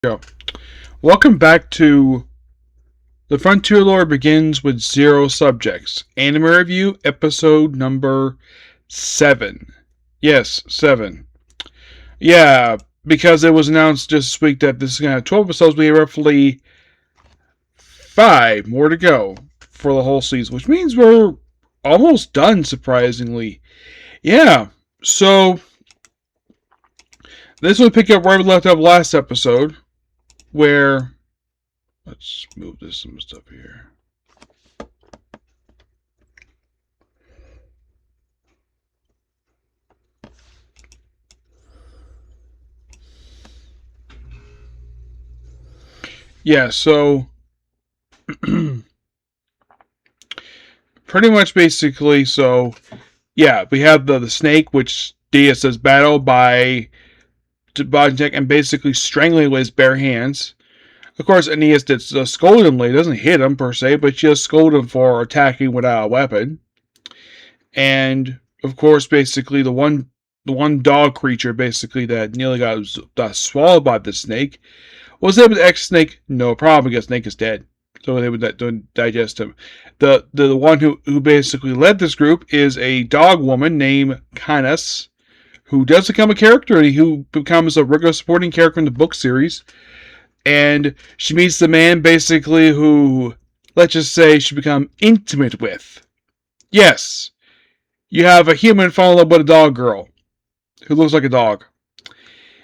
Go. Welcome back to The Frontier Lore Begins with Zero Subjects. Anime Review, episode number 7. Yes, 7. Yeah, because it was announced just this week that this is going to have 12 episodes, we have roughly 5 more to go for the whole season, which means we're almost done, surprisingly. Yeah, so this will pick up where we left off last episode, where let's move this some stuff here. Yeah, so pretty much basically, so yeah, we have the snake, which Diaz says battle by Bontek and basically strangling with his bare hands. Of course, Aeneas did scold him. He doesn't hit him per se, but she just scold him for attacking without a weapon. And of course, basically the one dog creature basically that nearly got swallowed by the snake was able to X snake no problem because snake is dead. So they would digest him. The one who basically led this group is a dog woman named Canis, who does become a character, who becomes a regular supporting character in the book series. And she meets the man basically who, let's just say, she become intimate with. Yes, you have a human fall in love with a dog girl who looks like a dog.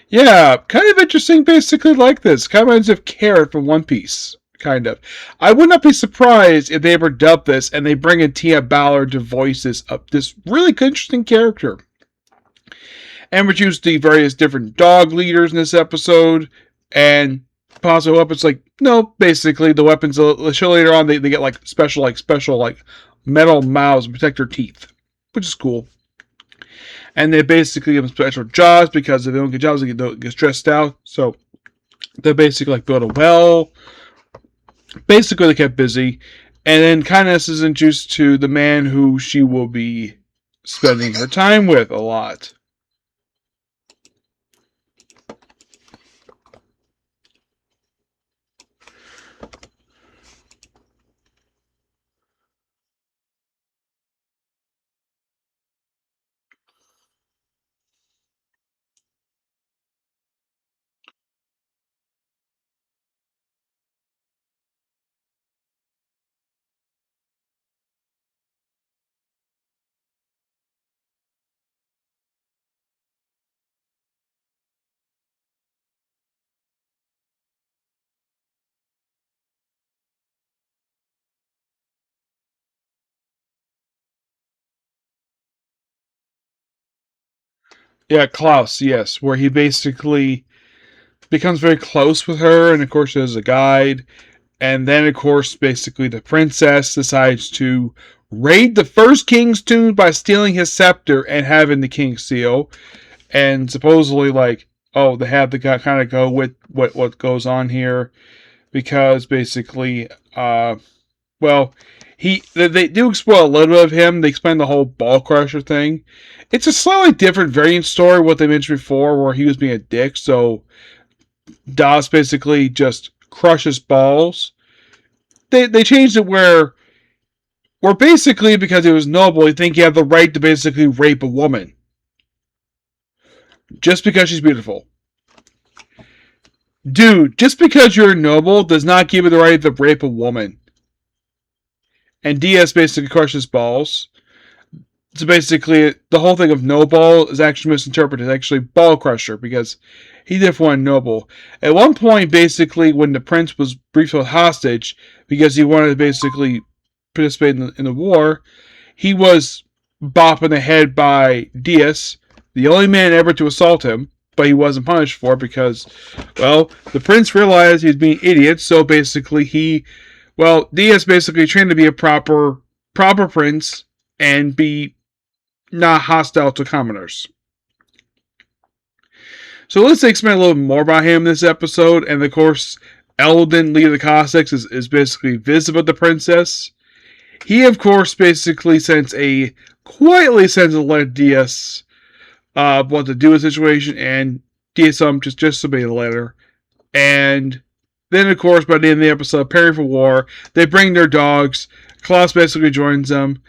Yeah, kind of interesting, basically, like this. Kind of reminds me of Carrot from One Piece. Kind of. I would not be surprised if they ever dub this and they bring in Tia Ballard to voice this really interesting character. And introduce the various different dog leaders in this episode, and possible weapons basically the weapons show later on they get special metal mouths to protect their teeth, which is cool. And they basically give them special jobs because if they don't get jobs, they get stressed out. So they basically build a well. Basically, they kept busy. And then Kindness is introduced to the man who she will be spending her time with a lot. Yeah, Klaus, yes, where he basically becomes very close with her, and of course, there's a guide. And then, of course, basically, the princess decides to raid the first king's tomb by stealing his scepter and having the king seal. And supposedly, they have to kind of go with what goes on here. Because basically, they do spoil a little bit of him. They explain the whole ball crusher thing. It's a slightly different variant story what they mentioned before, where he was being a dick. So Das basically just crushes balls. They changed it where basically because he was noble, you think you have the right to basically rape a woman just because she's beautiful. Dude, just because you're noble does not give you the right to rape a woman. And Diaz basically crushes balls. So basically, the whole thing of no ball is actually misinterpreted. It's actually ball crusher because he did want noble. At one point, basically, when the prince was briefly hostage because he wanted to basically participate in the war, he was bopped in the head by Diaz, the only man ever to assault him, but he wasn't punished for it because, the prince realized he was being an idiot, so basically Diaz basically trained to be a proper prince and be not hostile to commoners. So let's explain a little more about him in this episode. And of course, Eldon, leader of the Cossacks, is basically visited with the princess. He, of course, basically quietly sends a letter to Diaz what to do with the situation, and Diaz just obeyed the letter. And then, of course, by the end of the episode, preparing for war, they bring their dogs. Klaus basically joins them.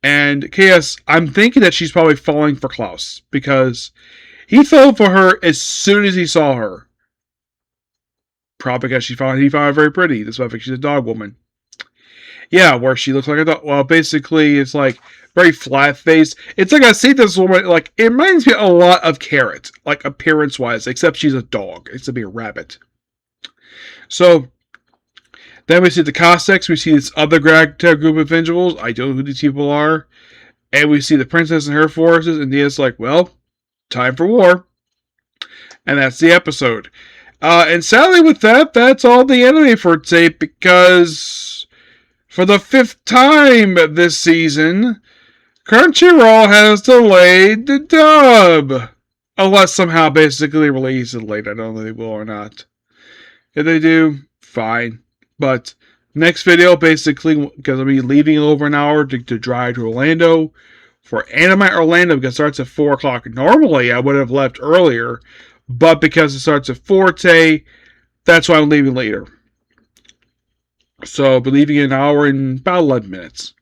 And KS, I'm thinking that she's probably falling for Klaus because he fell for her as soon as he saw her. Probably because he found her very pretty. That's why I think she's a dog woman. Yeah, where she looks like a dog. Well, basically, it's like very flat faced. It's like I see this woman, like, it reminds me a lot of Carrot, like appearance wise, except she's a dog. It's to be a rabbit. So, then we see the Cossacks. We see this other ragtag group of individuals. I don't know who these people are. And we see the princess and her forces. And Dia's like, well, time for war. And that's the episode. And sadly with that, that's all the anime for today. Because for the 5th time this season, Crunchyroll has delayed the dub. Unless somehow basically release it late. I don't know if they will or not. If they do, fine. But next video, basically, because I'll be leaving in over an hour to drive to Orlando for Anime Orlando because it starts at 4 o'clock. Normally, I would have left earlier, but because it starts at 4 today, that's why I'm leaving later. So I'll be leaving in an hour and about 11 minutes.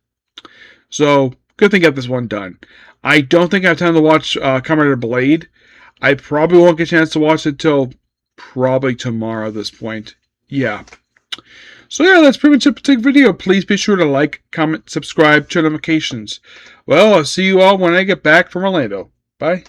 So, good thing I got this one done. I don't think I have time to watch Kamen Rider Blade. I probably won't get a chance to watch it till probably tomorrow at this point. Yeah. So yeah, that's pretty much it for today's video. Please be sure to like, comment, subscribe, turn notifications. Well, I'll see you all when I get back from Orlando. Bye.